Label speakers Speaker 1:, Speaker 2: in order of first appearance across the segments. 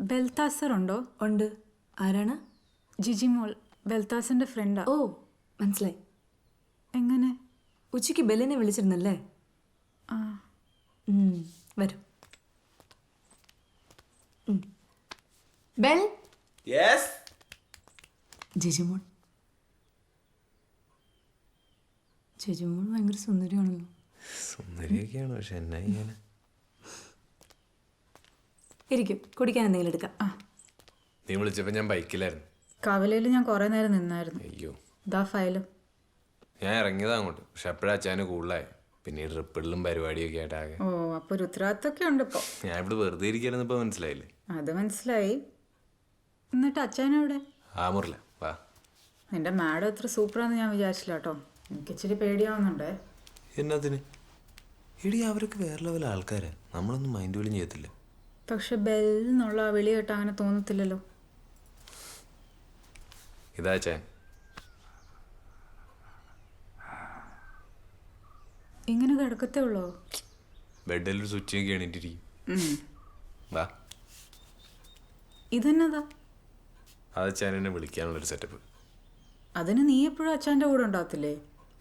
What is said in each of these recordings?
Speaker 1: Balthazar ഉണ്ടോ?
Speaker 2: ഉണ്ട്. ആരാണ്?
Speaker 1: ജിജി മോൾ, ബെൽത്താസിന്റെ ഫ്രണ്ടാ.
Speaker 2: ഓ, മനസ്സിലായി.
Speaker 1: എങ്ങനെ?
Speaker 2: ഉച്ചയ്ക്ക് ബെല്ലിനെ വിളിച്ചിരുന്നല്ലേ?
Speaker 1: ആ.
Speaker 2: വരും. ബെൽ.
Speaker 3: യെസ്.
Speaker 2: ജിജിമോൾ. ജിജിമോൾ ഭയങ്കര സുന്ദരിയാണല്ലോ.
Speaker 3: സുന്ദരിയൊക്കെയാണ്, പക്ഷെ എന്നാ ചെയ്യാനാ?
Speaker 2: ഇരിക്കും, കുടിക്കാൻ എന്തെങ്കിലും എടുക്കാം.
Speaker 3: നീ വിളിച്ചപ്പോൾ ഞാൻ ബൈക്കിലായിരുന്നു.
Speaker 1: കവലയിൽ ഞാൻ കുറേ നേരം നിന്നായിരുന്നു.
Speaker 3: അയ്യോ,
Speaker 1: ഇതാ ഫയലും.
Speaker 3: ഞാൻ ഇറങ്ങിയതാ അങ്ങോട്ട്, പക്ഷെ അപ്പോഴാ അച്ഛന് കൂടുതലായി. പിന്നെ ഈ ട്രിപ്പിളിലും പരിപാടിയൊക്കെ ആയിട്ട് ആകെ.
Speaker 1: ഓ, അപ്പോൾ ഒരു ഉത്തരവാദിത്തമൊക്കെ ഉണ്ട് ഇപ്പോൾ.
Speaker 3: ഞാൻ ഇവിടെ വെറുതെ ഇരിക്കാനെന്ന് ഇപ്പോൾ മനസ്സിലായില്ലേ?
Speaker 1: അത് മനസ്സിലായി. എന്നിട്ട് അച്ഛനെവിടെ?
Speaker 3: ആ മുറില വാ.
Speaker 1: നിന്റെ മാഡം എത്ര സൂപ്പറാന്ന് ഞാൻ വിചാരിച്ചില്ല കേട്ടോ. എനിക്ക് ഇച്ചിരി പേടിയാവുന്നുണ്ടേ.
Speaker 3: എന്നതിന്? എടി, അവരൊക്കെ വേറെ ലെവൽ ആൾക്കാരാ. നമ്മളൊന്നും മൈൻഡ് പോലും ചെയ്യത്തില്ല.
Speaker 1: പക്ഷെ ബെല്ലെന്നുള്ള വിളി കേട്ട് അങ്ങനെ തോന്നത്തില്ലല്ലോ.
Speaker 3: ഇതാ ചാൻ.
Speaker 1: ഇങ്ങനെ കിടക്കത്തേ ഉള്ളോ?
Speaker 3: ബെഡിലൊരു സ്വിച്ച് ഒക്കെ എണീറ്റിരിക്കും. വാ.
Speaker 1: ഇതെന്നതാ?
Speaker 3: അത് അച്ഛൻ എന്നെ വിളിക്കാനുള്ളൊരു സെറ്റപ്പ്.
Speaker 1: അതിന് നീ എപ്പോഴും അച്ഛൻ്റെ കൂടെ ഉണ്ടാകത്തില്ലേ?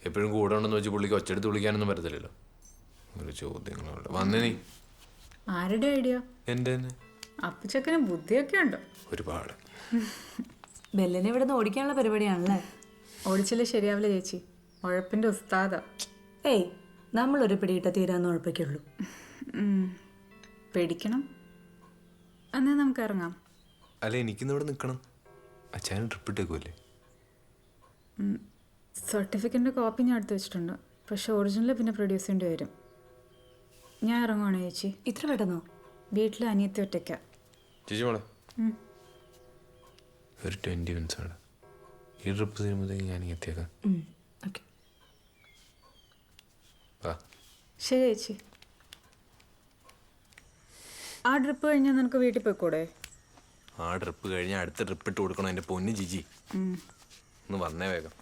Speaker 3: എപ്പോഴും കൂടെ ഉണ്ടെന്ന് വെച്ച് പുള്ളിക്ക് ഒച്ചെടുത്ത് വിളിക്കാനൊന്നും പറ്റത്തില്ലല്ലോ. ഒരു ചോദ്യങ്ങളുണ്ട്. വന്നേ നീ.
Speaker 1: ആരുടെ ഐഡിയ?
Speaker 3: എൻ്റെ തന്നെ.
Speaker 1: അപ്പച്ചക്കന് ബുദ്ധിയൊക്കെ ഉണ്ടോ?
Speaker 3: ഒരുപാട്.
Speaker 2: ബെല്ലിനെ ഇവിടെ നിന്ന് ഓടിക്കാനുള്ള പരിപാടിയാണല്ലേ?
Speaker 1: ഓടിച്ചില്ലേ ശരിയാവില്ല ചേച്ചി. ഉഴപ്പിൻ്റെ ഉസ്താദാ.
Speaker 2: ഏയ്, നമ്മളൊരു പിടിയിട്ട തീരാന്ന് ഉഴപ്പിക്കുള്ളൂ.
Speaker 1: പേടിക്കണം. എന്നാ നമുക്ക് ഇറങ്ങാം.
Speaker 3: അല്ല, എനിക്കിന്ന് ഇവിടെ നിൽക്കണം. അച്ഛന് ട്രിപ്പ് ഇട്ടേക്കുമല്ലേ?
Speaker 1: സർട്ടിഫിക്കറ്റിൻ്റെ കോപ്പി ഞാൻ എടുത്ത് വെച്ചിട്ടുണ്ട്. പക്ഷെ ഒറിജിനൽ പിന്നെ പ്രൊഡ്യൂസ് ചെയ്യേണ്ടി വരും. ഞാൻ ഇറങ്ങുവാണ് ചേച്ചി.
Speaker 2: ഇത്ര പെട്ടെന്നോ?
Speaker 1: വീട്ടിൽ അനിയത്തി ഒറ്റയ്ക്കാ.
Speaker 3: ചേച്ചി മോളെ, ഒരു 20 മിനിറ്റ്സ് ആണ്. ഈ ട്രിപ്പ് തീരുമ്പോഴത്തേക്ക് ഞാൻ എത്തിയേക്കാം.
Speaker 2: ഓക്കെ.
Speaker 3: വാ.
Speaker 1: ശരി ചേച്ചി. ആ ട്രിപ്പ് കഴിഞ്ഞാൽ നിനക്ക് വീട്ടിൽ പോയിക്കൂടെ?
Speaker 3: ആ ട്രിപ്പ് കഴിഞ്ഞാൽ അടുത്ത ട്രിപ്പ് ഇട്ട് കൊടുക്കണം. എൻ്റെ പൊന്ന് ജിജി, ഒന്ന് വന്നേ വേഗം.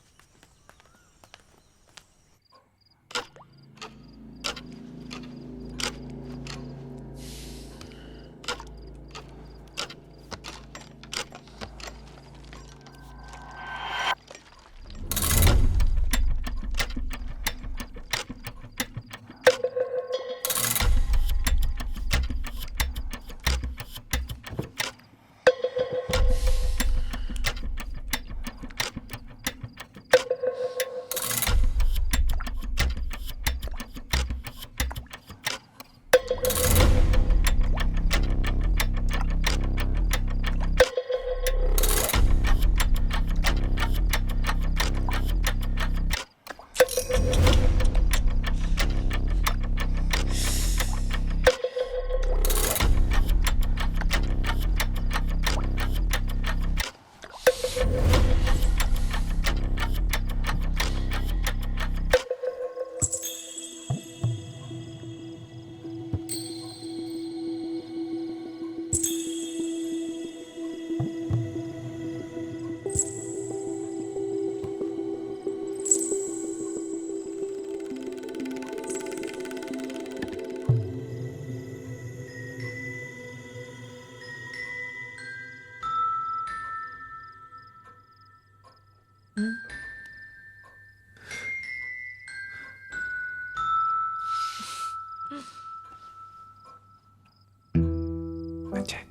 Speaker 3: അച്ഛൻ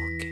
Speaker 3: ഓക്കെ.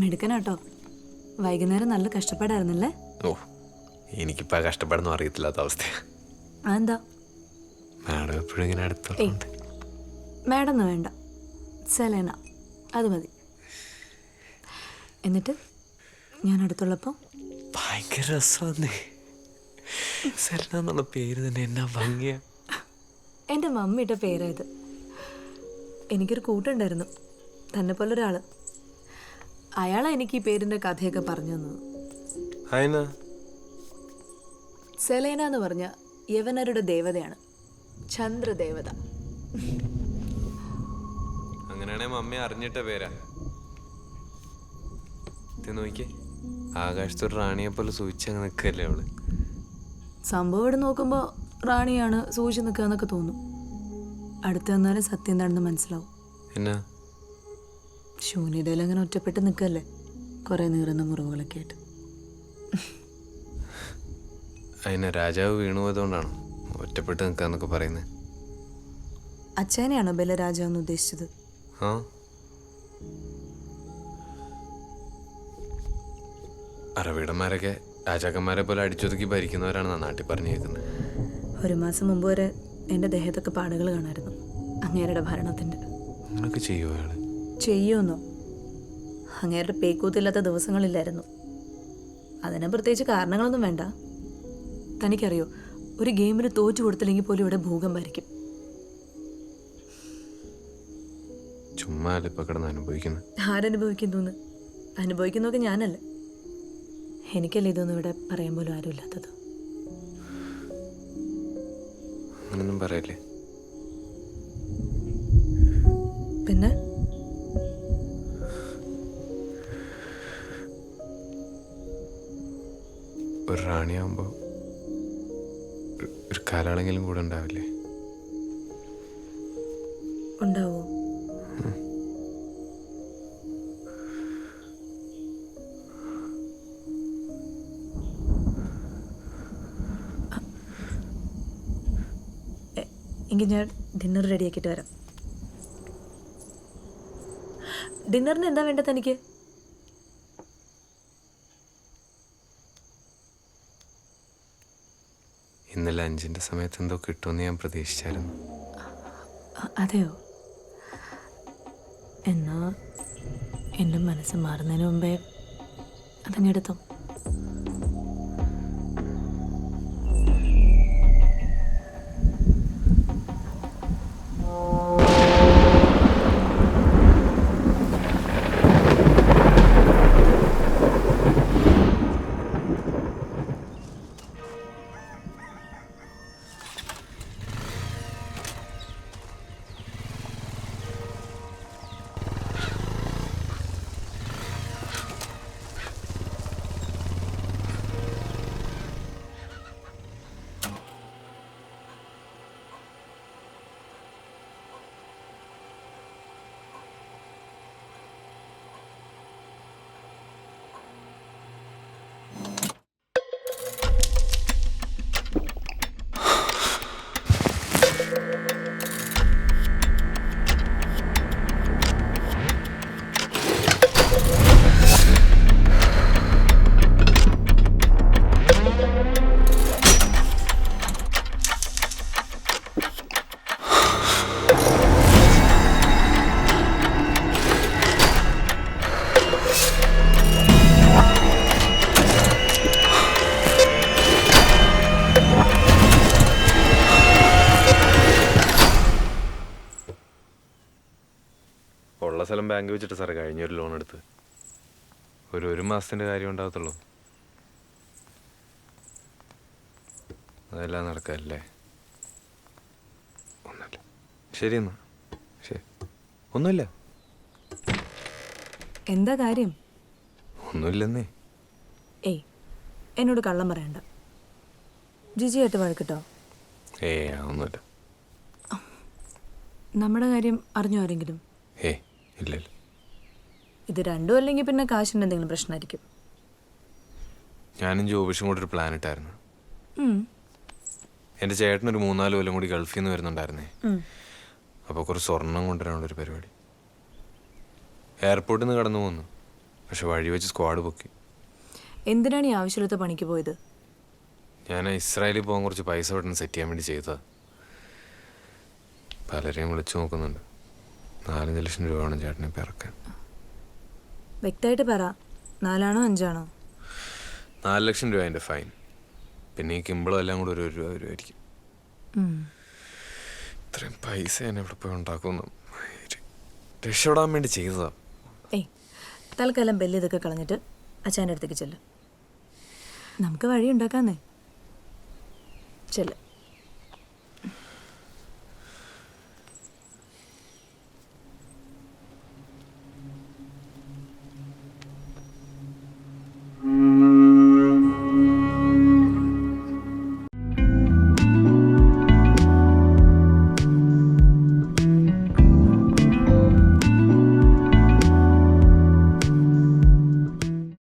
Speaker 2: മെടുക്കനാട്ടോ. വൈകുന്നേരം നല്ല കഷ്ടപ്പാടായിരുന്നല്ലേ?
Speaker 3: ഓ, എനിക്കിപ്പോൾ കഷ്ടപ്പാടൊന്നും അറിയത്തില്ലാത്ത അവസ്ഥയാണ്.
Speaker 2: അതെന്താ?
Speaker 3: മാഡം എപ്പോഴും ഇങ്ങനെ അടുത്തുണ്ട്.
Speaker 2: മാഡം ഒന്നും വേണ്ട, സെലേന അത് മതി. എന്നിട്ട് ഞാൻ അടുത്തുള്ളപ്പോൾ
Speaker 3: ഭയങ്കര രസമാണ്. സെലന എന്നുള്ള പേര് തന്നെ എന്നാ ഭംഗിയാ.
Speaker 2: എൻ്റെ മമ്മിയുടെ പേരായത്. എനിക്കൊരു കൂട്ടുണ്ടായിരുന്നു, തന്നെ പോലെ ഒരാൾ. അയാളാണ് എനിക്ക് ഈ പേരിൻ്റെ കഥയൊക്കെ പറഞ്ഞു തന്നത്.
Speaker 3: അതിനാ
Speaker 2: സെലേന എന്ന് പറഞ്ഞ യവനരുടെ ദേവതയാണ്, ചന്ദ്രദേവത.
Speaker 3: അങ്ങനെയാണെ മമ്മി അറിഞ്ഞിട്ട പേരാ. ഇത് നോക്കിയേ, ആകാശത്തൊരു റാണിയെ പോലെ സൂചിച്ചങ്ങ് നിൽക്കല്ലേ അവള്.
Speaker 2: സംഭവം ഇവിടെ നോക്കുമ്പോൾ റാണിയാണ് സൂചി നിൽക്കുക എന്നൊക്കെ തോന്നും. അടുത്ത് വന്നാലും സത്യം എന്താണെന്ന് മനസ്സിലാവും.
Speaker 3: എന്നാ
Speaker 2: ശൂന്യതയിൽ അങ്ങനെ ഒറ്റപ്പെട്ട് നിൽക്കല്ലേ, കുറേ നീറുന്ന മുറിവുകളൊക്കെ ആയിട്ട്.
Speaker 3: അതിനെ രാജാവ് വീണു പോയതുകൊണ്ടാണോ ഒറ്റപ്പെട്ട് നിൽക്കാന്നൊക്കെ പറയുന്നത്?
Speaker 2: അച്ഛനെയാണോ ബലരാജാവെന്ന് ഉദ്ദേശിച്ചത്?
Speaker 3: ആ, അറബിടന്മാരൊക്കെ രാജാക്കന്മാരെ പോലെ അടിച്ചൊതുക്കി ഭരിക്കുന്നവരാണ് നാട്ടിൽ പറഞ്ഞു കേൾക്കുന്നത്.
Speaker 2: ഒരു മാസം മുമ്പ് വരെ എൻ്റെ ദേഹത്തൊക്കെ പാടുകൾ കാണായിരുന്നു അങ്ങേരുടെ ഭരണത്തിൻ്റെ.
Speaker 3: അങ്ങനെയൊക്കെ ചെയ്യുമോ അയാൾ?
Speaker 2: ചെയ്യുമെന്നോ? അങ്ങേരുടെ പേക്കൂത്തില്ലാത്ത ദിവസങ്ങളില്ലായിരുന്നു. അതിന് പ്രത്യേകിച്ച് കാരണങ്ങളൊന്നും വേണ്ട. തനിക്കറിയോ, ഒരു ഗെയിമിന് തോറ്റു കൊടുത്തില്ലെങ്കിൽ പോലും ഇവിടെ ഭൂകമ്പായിരിക്കും.
Speaker 3: ചുമ്മാ ഇപ്പൊ കിടന്ന് അനുഭവിക്കുന്നത്.
Speaker 2: ആരനുഭവിക്കുന്നു? അനുഭവിക്കുന്നതൊക്കെ ഞാനല്ലേ. എനിക്കല്ലേ ഇതൊന്നും ഇവിടെ പറയാൻ പോലും ആരുമില്ലാത്തത്.
Speaker 3: അങ്ങനൊന്നും പറയല്ലേ.
Speaker 2: പിന്നെ
Speaker 3: ഒരു റാണിയാകുമ്പോ ഒരു കാലാളെങ്കിലും കൂടെ ഉണ്ടാവില്ലേ?
Speaker 2: ഉണ്ടാവോ? എങ്കിൽ ഞാൻ ഡിന്നർ റെഡിയാക്കിയിട്ട് വരാം. ഡിന്നറിന് എന്താ വേണ്ടത് തനിക്ക്?
Speaker 3: ഇന്നലെ 5-ന്റെ സമയത്ത് എന്തോ കിട്ടുമെന്ന് ഞാൻ പ്രതീക്ഷിച്ചായിരുന്നു.
Speaker 2: അതെയോ? എന്നാ എൻ്റെ മനസ്സ് മാറുന്നതിന് മുമ്പേ അതങ്ങെടുത്തോ.
Speaker 3: ഉള്ള സ്ഥലം ബാങ്ക് വെച്ചിട്ട് സാറേ കഴിഞ്ഞൊരു ലോൺ എടുത്ത് ഒരു മാസത്തിൻ്റെ കാര്യം ഉണ്ടാകത്തുള്ളൂ. അതെല്ലാം നടക്കല്ലേ? ഒന്നുമില്ല. ശരി എന്നാ, ശരി. ഒന്നുമില്ല.
Speaker 2: എന്താ കാര്യം?
Speaker 3: ഒന്നുമില്ലെന്നേ.
Speaker 2: ഏയ്, എന്നോട് കള്ളം പറയണ്ട. ജിജിയായിട്ട് വഴക്കിട്ടോ?
Speaker 3: ഒന്നുമില്ല.
Speaker 2: നമ്മുടെ കാര്യം അറിഞ്ഞോ ആരെങ്കിലും?
Speaker 3: ഇല്ല ഇല്ല.
Speaker 2: ഇത് രണ്ടും അല്ലെങ്കിൽ പിന്നെ കാശിൻ്റെ എന്തെങ്കിലും പ്രശ്നമായിരിക്കും.
Speaker 3: ഞാനും ജോബിഷും കൂടെ ഒരു പ്ലാൻ ഇട്ടായിരുന്നു. എൻ്റെ ചേട്ടനൊരു 3-4 കൊല്ലം കൂടി ഗൾഫിൽ നിന്ന് വരുന്നുണ്ടായിരുന്നേ. അപ്പോൾ കുറച്ച് സ്വർണം കൊണ്ടുവരാനുള്ളൊരു പരിപാടി. എയർപോർട്ടിൽ നിന്ന് കടന്നു പോന്നു. പക്ഷെ വഴി വെച്ച് സ്ക്വാഡ് പൊക്കി.
Speaker 2: എന്തിനാണ് ഈ ആവശ്യമില്ലാത്ത പണിക്ക് പോയത്?
Speaker 3: ഞാൻ ഇസ്രായേലിൽ പോകാൻ കുറച്ച് പൈസ പെട്ടെന്ന് സെറ്റ് ചെയ്യാൻ വേണ്ടി ചെയ്തതാ. പലരെയും വിളിച്ചു നോക്കുന്നുണ്ട്. 4-5 ലക്ഷം രൂപ വേണം ചേട്ടനെ ഇപ്പം ഇറക്കാൻ.
Speaker 2: വ്യക്തമായിട്ട് പറ, 4 ആണോ 5 ആണോ?
Speaker 3: 4 ലക്ഷം രൂപ എൻ്റെ ഫൈൻ. പിന്നെ ഈ കിമ്പിളും എല്ലാം കൂടെ ഒരു 1 രൂപ വരുമായിരിക്കും. ഇത്രയും പൈസ ഞാൻ എവിടെ പോയി ഉണ്ടാക്കുന്നു. രക്ഷപ്പെടാൻ വേണ്ടി ചെയ്തതാ.
Speaker 2: ഏയ്, തൽക്കാലം ബെല്ല് ഇതൊക്കെ കളഞ്ഞിട്ട് അച്ഛൻ്റെ അടുത്തേക്ക് ചെല്ല്. നമുക്ക് വഴി ഉണ്ടാക്കാന്നേ. ചെല്ല്.